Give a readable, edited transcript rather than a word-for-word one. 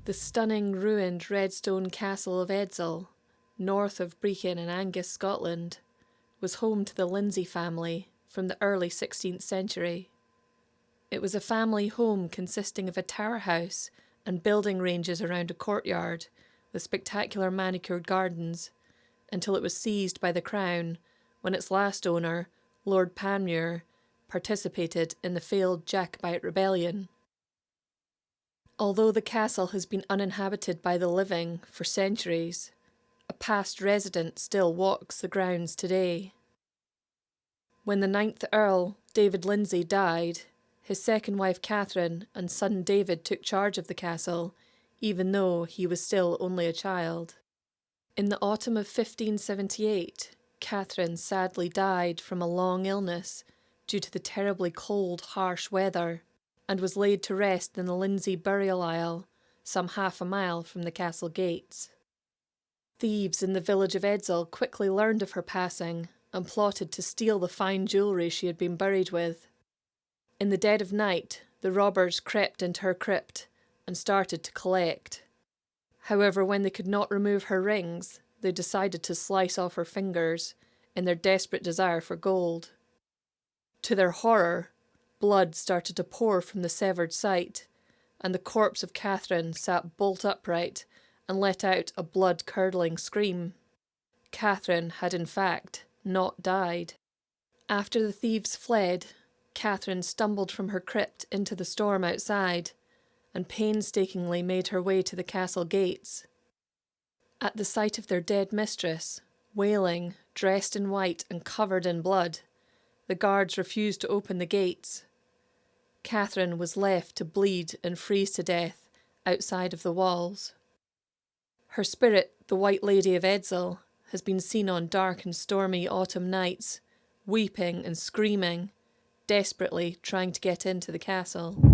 The stunning ruined redstone castle of Edzell, north of Brechin in Angus, Scotland, was home to the Lindsay family from the early 16th century. It was a family home consisting of a tower house and building ranges around a courtyard with spectacular manicured gardens, until it was seized by the Crown when its last owner, Lord Panmure, participated in the failed Jacobite rebellion. Although the castle has been uninhabited by the living for centuries, a past resident still walks the grounds today. When the 9th Earl, David Lindsay, died, his second wife Catherine and son David took charge of the castle, even though he was still only a child. In the autumn of 1578, Catherine sadly died from a long illness due to the terribly cold, harsh weather, and was laid to rest in the Lindsay burial isle, some half a mile from the castle gates. Thieves in the village of Edzell quickly learned of her passing and plotted to steal the fine jewellery she had been buried with. In the dead of night, the robbers crept into her crypt and started to collect. However, when they could not remove her rings, they decided to slice off her fingers in their desperate desire for gold. To their horror, blood started to pour from the severed site, and the corpse of Catherine sat bolt upright and let out a blood-curdling scream. Catherine had in fact not died. After the thieves fled, Catherine stumbled from her crypt into the storm outside and painstakingly made her way to the castle gates. At the sight of their dead mistress, wailing, dressed in white and covered in blood, the guards refused to open the gates. Catherine was left to bleed and freeze to death outside of the walls. Her spirit, the White Lady of Edzell, has been seen on dark and stormy autumn nights, weeping and screaming, desperately trying to get into the castle.